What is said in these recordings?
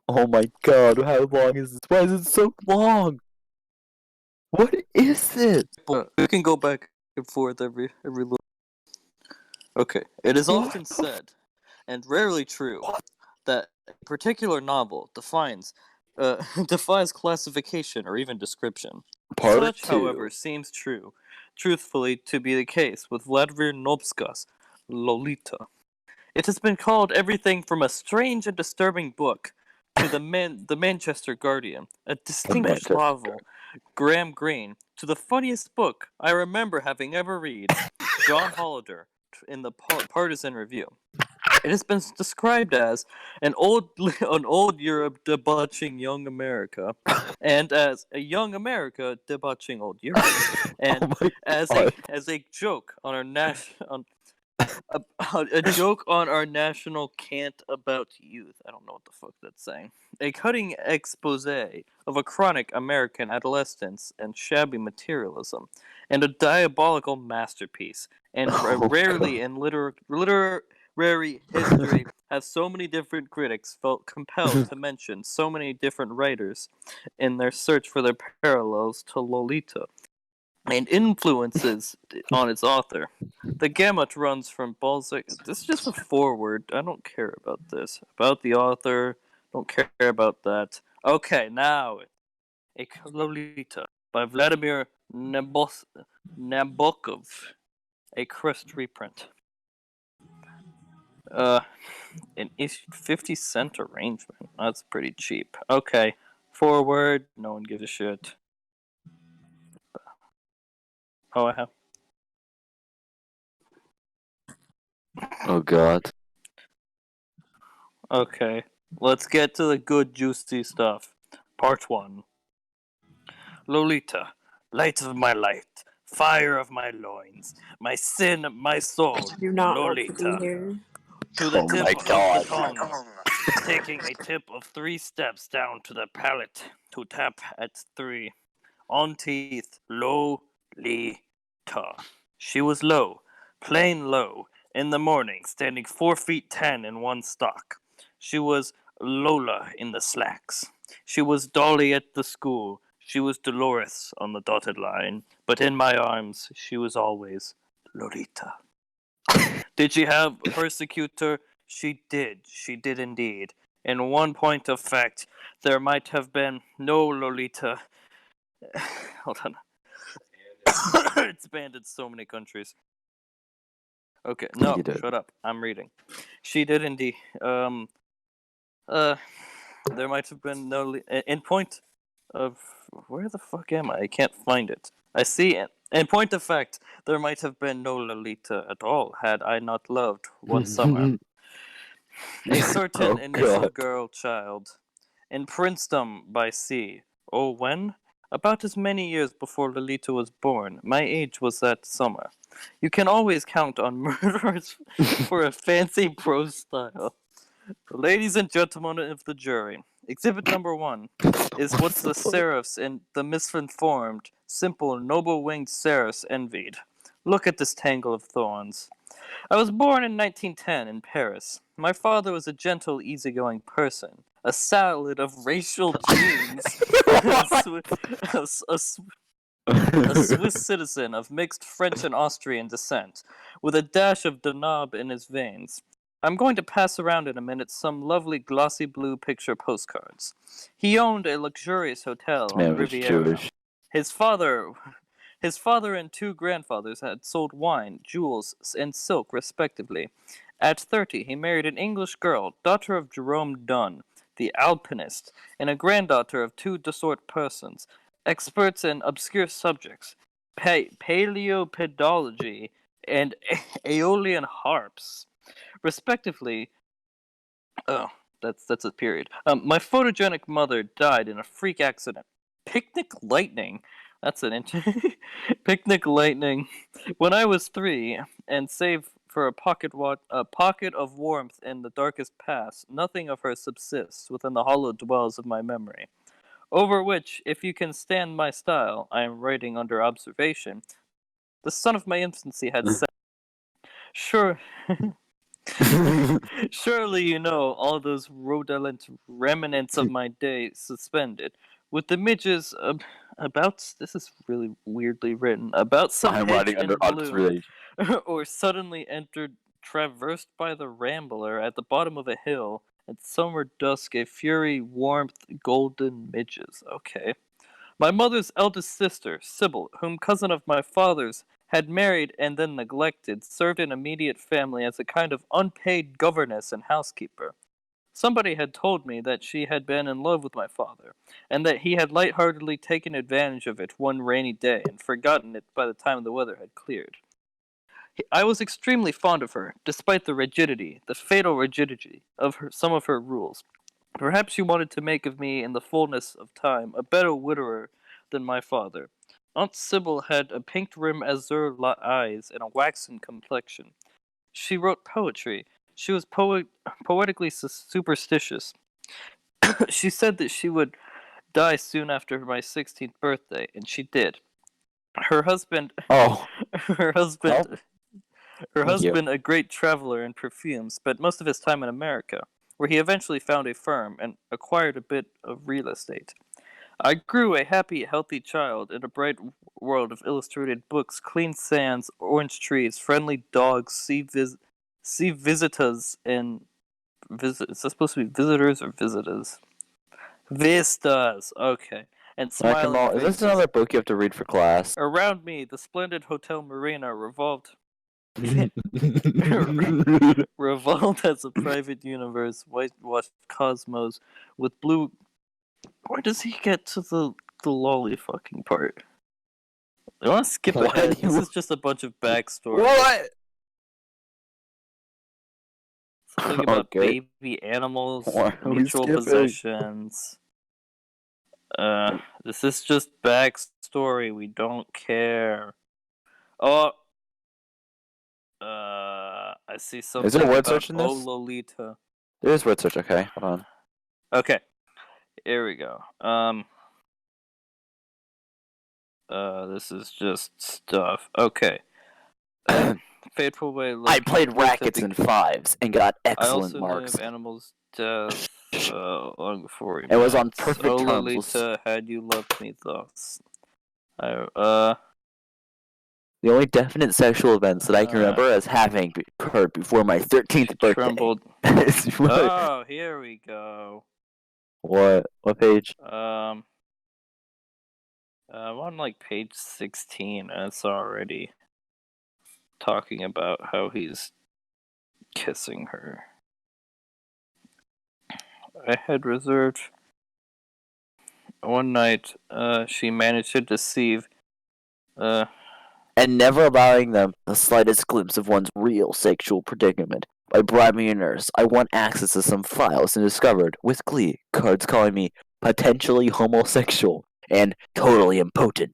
Oh my god, how long is this? Why is it so long? What is it? We can go back and forth every little. Okay. It is often said, and rarely true, that a particular novel defies classification or even description. Part Such, however, two. seems truthfully, to be the case with Vladimir Nobska's Lolita. It has been called everything from a strange and disturbing book to the Manchester Guardian, a The distinguished Manchester. novel, Graham Greene, to the funniest book I remember having ever read, John Hollader, in the Partisan Review. It has been described as an old Europe debauching young America, and as a young America debauching old Europe, Oh and my as god. a joke on our a, a joke on our national cant about youth. I don't know what the fuck that's saying. A cutting expose of a chronic American adolescence and shabby materialism, and a diabolical masterpiece. And Oh rarely god. in literary history have so many different critics felt compelled to mention so many different writers in their search for their parallels to Lolita and influences on its author. The gamut runs from Balzac. This is just a foreword. I don't care about this. About the author. Don't care about that. Okay, now A Lolita by Vladimir Nabokov. A Crest reprint. Uh, an 50-cent arrangement. That's pretty cheap. Okay, forward. No one gives a shit. Oh, I have. Oh god. Okay, let's get to the good juicy stuff. Part 1. Lolita, light of my light, fire of my loins, my sin, my soul, I do not want to be Lolita. here. To the Oh tip my of the god. tongue, taking a tip of 3 steps down to the palate, to tap at 3. On teeth, Lolita. She was low, plain low, in the morning, standing 4 feet 10 in one stock. She was Lola in the slacks. She was Dolly at the school. She was Dolores on the dotted line. But in my arms, she was always Lolita. Did she have a persecutor? She did. She did indeed. In one point of fact, there might have been no Lolita. Hold on. It's banned in so many countries. Okay, no, You did. shut up. I'm reading. She did indeed. Uh, there might have been no. In point of. Where the fuck am I? I can't find it. I see it. In point of fact, there might have been no Lolita at all had I not loved one summer a certain Oh initial god. girl child in Princeton by sea. Oh, when? About as many years before Lolita was born. My age was that summer. You can always count on murderers for a fancy prose style. Ladies and gentlemen of the jury, exhibit number 1 is What what the the fuck? seraphs and the misinformed, simple, noble-winged seraphs envied. Look at this tangle of thorns. I was born in 1910 in Paris. My father was a gentle, easygoing person, a salad of racial genes, a, a Swiss citizen of mixed French and Austrian descent, with a dash of Danube in his veins. I'm going to pass around in a minute some lovely glossy blue picture postcards. He owned a luxurious hotel This on the man was Riviera. Jewish. His father his father and 2 grandfathers had sold wine, jewels, and silk, respectively. At 30, he married an English girl, daughter of Jerome Dunn, the alpinist, and a granddaughter of 2 Dessort persons, experts in obscure subjects, paleopedology and aeolian harps, respectively. Oh, that's a period. My photogenic mother died in a freak accident. Picnic lightning. That's an picnic lightning. When I was 3, and save for a pocket of warmth in the darkest past, nothing of her subsists within the hollow dwells of my memory. Over which, if you can stand my style, I am writing under observation. The son of my infancy had said, "Sure." Surely you know all those rodent remnants of my day suspended, with the midges about. This is really weirdly written. About some I'm hedge writing in under bloom, observation. or suddenly entered, traversed by the rambler at the bottom of a hill. At summer dusk, a fury warmth golden midges. Okay. My mother's eldest sister, Sybil, whom cousin of my father's had married and then neglected, served in immediate family as a kind of unpaid governess and housekeeper. Somebody had told me that she had been in love with my father, and that he had lightheartedly taken advantage of it one rainy day and forgotten it by the time the weather had cleared. I was extremely fond of her, despite the rigidity, the fatal rigidity, of some of her rules. Perhaps she wanted to make of me, in the fullness of time, a better widower than my father. Aunt Sybil had a pink rim azure eyes and a waxen complexion. She wrote poetry. She was poetically superstitious. She said that she would die soon after my 16th birthday, and she did. Her husband, Oh, her well, husband, her thank you. husband, a great traveler in perfume, spent most of his time in America, where he eventually found a firm and acquired a bit of real estate. I grew a happy, healthy child in a bright world of illustrated books, clean sands, orange trees, friendly dogs, sea visitors, and is that supposed to be visitors or visitors? Vistas, okay, and smiling Is this faces. another book you have to read for class? Around me, the splendid Hotel Marina revolved revolved as a private universe, whitewashed cosmos with blue. Where does he get to the lolly fucking part? I want to skip ahead. This is just a bunch of backstory. What? Something about Okay. baby animals, Why are we mutual skipping? possessions. This is just backstory. We don't care. Oh, I see Is there something word about search in Oh this? Lolita. There is word search. Okay, hold on. Okay, here we go. This is just stuff. Okay. Fateful way I looked played looked at rackets the. in fives and got I excellent also knew marks. of animals' death long before we It was met. on perfect Oh terms. Lolita, had you loved me thus? I The only definite sexual events that I can remember as having occurred before my she 13th birthday. trembled. What? Oh, here we go. What? What page? I'm on like page 16, and it's already talking about how he's kissing her. I had reserved one night. She managed to deceive. Uh, And never allowing them the slightest glimpse of one's real sexual predicament. By bribing a nurse, I won access to some files and discovered, with glee, cards calling me potentially homosexual and totally impotent.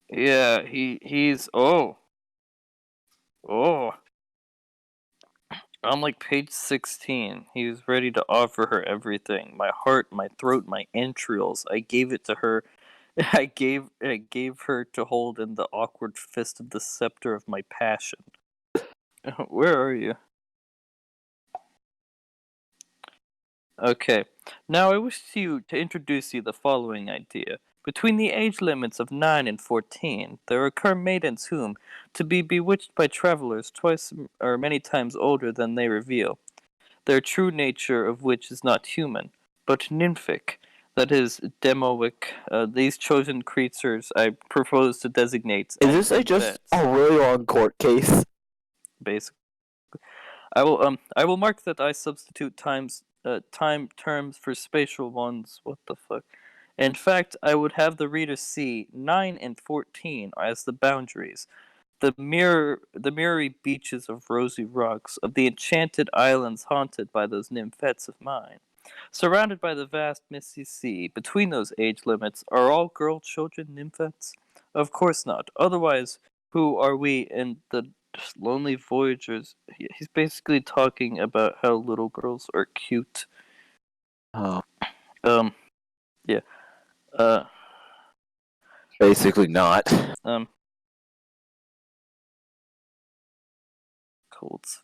yeah, he's oh. On like page 16, he was ready to offer her everything. My heart, my throat, my entrails. I gave it to her. I gave her to hold in the awkward fist of the scepter of my passion. Where are you? Okay. Now I wish to introduce you the following idea. Between the age limits of 9 and 14, there occur maidens whom, to be bewitched by travelers twice or many times older than they reveal, their true nature of which is not human, but nymphic, that is, demoic. These chosen creatures I propose to designate Is as this just nymphets. a really long court case? Basically, I will mark that I substitute time terms for spatial ones. What the fuck? In fact, I would have the reader see 9 and 14 as the boundaries, the mirrory beaches of rosy rocks, of the enchanted islands haunted by those nymphets of mine. Surrounded by the vast misty sea, between those age limits, are all girl children nymphets? Of course not. Otherwise, who are we in the lonely voyagers? He's basically talking about how little girls are cute. Oh. Um, yeah. Uh, Basically not. Um, colds.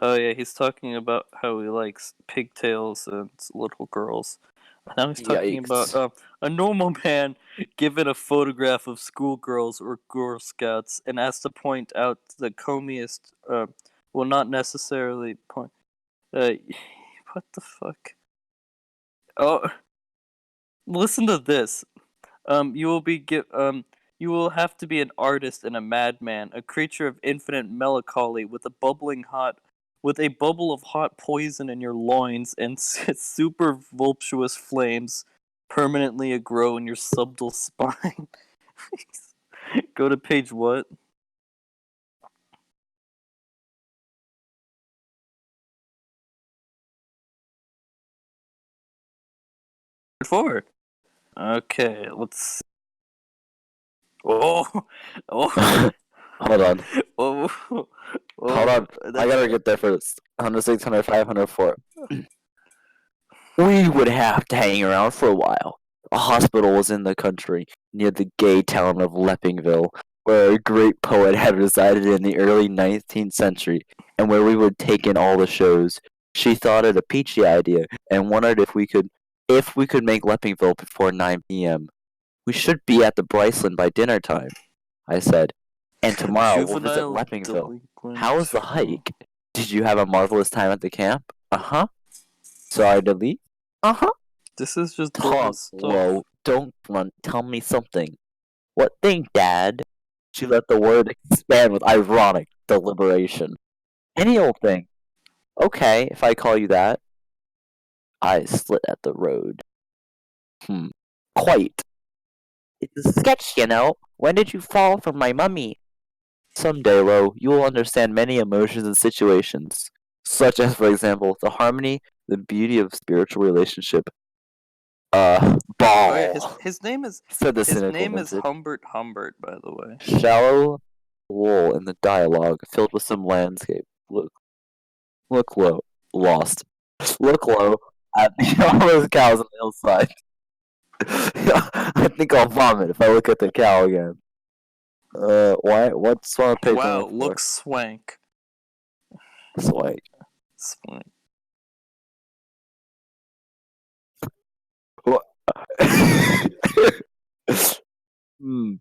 Oh yeah, he's talking about how he likes pigtails and little girls. Now he's talking about Yikes. a normal man given a photograph of schoolgirls or Girl Scouts and has to point out the comiest. Well, not necessarily point. Uh, what the fuck? Oh, listen to this. You will be you will have to be an artist and a madman, a creature of infinite melancholy, with a bubble of hot poison in your loins and super voluptuous flames permanently aglow in your subtle spine. Go to page what? Forward. Okay, let's. Oh, oh, Hold on. oh, Hold oh. on. I gotta get there first. 106, 105, 104. We would have to hang around for a while. A hospital was in the country, near the gay town of Leppingville, where a great poet had resided in the early 19th century, and where we would take in all the shows. She thought it a peachy idea, and wondered if we could make Leppingville before 9 p.m. We should be at the Bryceland by dinner time, I said. And tomorrow we'll visit Juvenile Leppingville. How was delinquent. the hike? Did you have a marvelous time at the camp? Uh-huh. Sorry to leave? Uh-huh. This is just Talk Dora's stuff. low. Don't run. Tell me something. What thing, Dad? She let the word expand with ironic deliberation. Any old thing. Okay, if I call you that. I slit at the road. Quite. It's a sketch, you know. When did you fall from my mummy? Someday, Lo, you will understand many emotions and situations, such as, for example, the harmony, the beauty of spiritual relationship. Oh yeah, his Ball, his name is said the his cynical name is Vincent. Humbert, by the way. Shallow lull in the dialogue, filled with some landscape. Look low, lost. Look low at all those cows on the hillside. I think I'll vomit if I look at the cow again. Why? What's on page Wow, 104? looks swank. Swank. Swank. What? Hmm.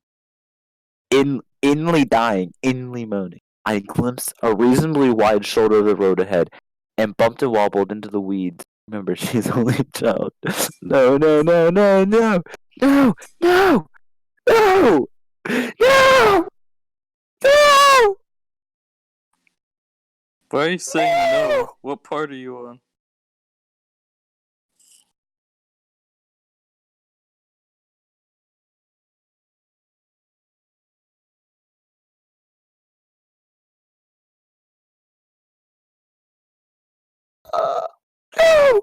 Inly dying, inly moaning. I glimpsed a reasonably wide shoulder of the road ahead, and bumped and wobbled into the weeds. Remember, she's only a child. No, no, no, no, no, no, no, no, no, no. Why are you saying no? What part are you on? No, no.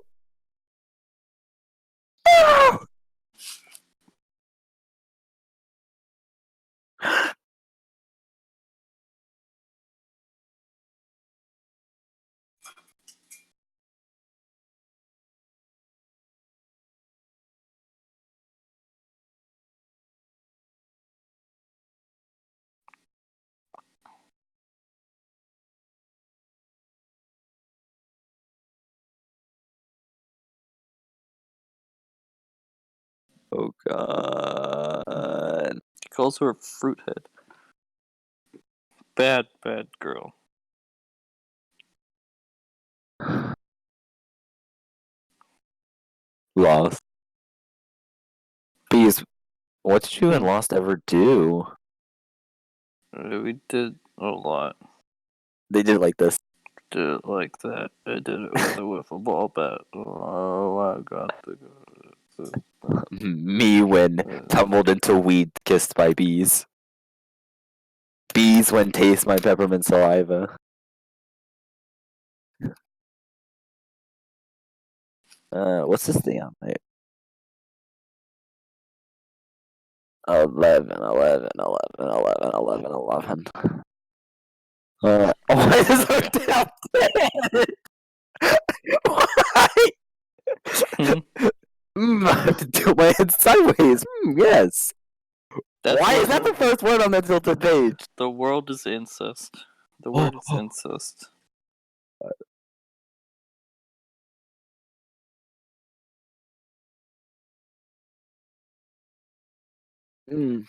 Oh God. He calls her a fruithead. Bad, bad girl. Lost. Bees, what did you and Hmm. Lost ever do? We did a lot. They did it like this. Did it like that. I did it with a wiffle ball bat. Oh, I got the. Me when tumbled into weed kissed by bees. Bees when taste my peppermint saliva. What's this thing on there? 11, 11, 11, 11, 11, 11. Why is it down there? Why? Hmm? I have to tilt my head sideways. Yes. That's Why what is that the first word on that tilted page? The world is incest. The Oh, word is incest. mm.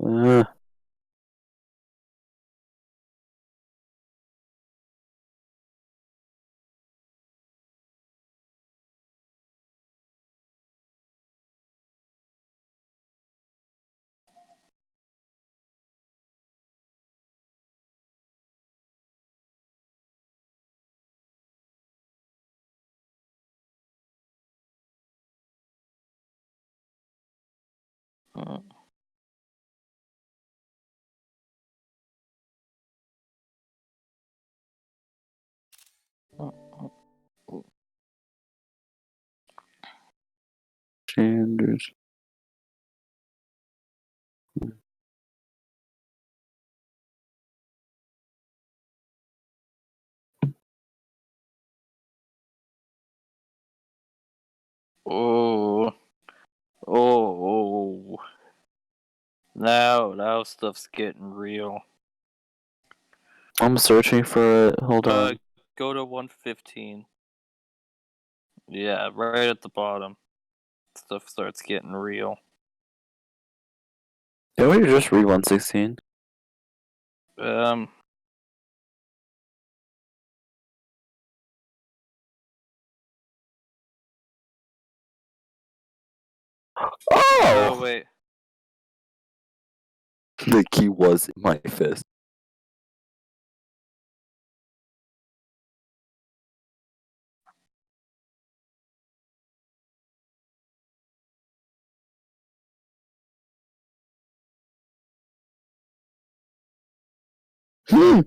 Uh, Uh, uh, Sanders. Oh, oh, now stuff's getting real. I'm searching for it. Hold on. Go to 115. Yeah, right at the bottom. Stuff starts getting real. Can we just read 116? Um, Oh! wait. The key was in my fist. Hmm.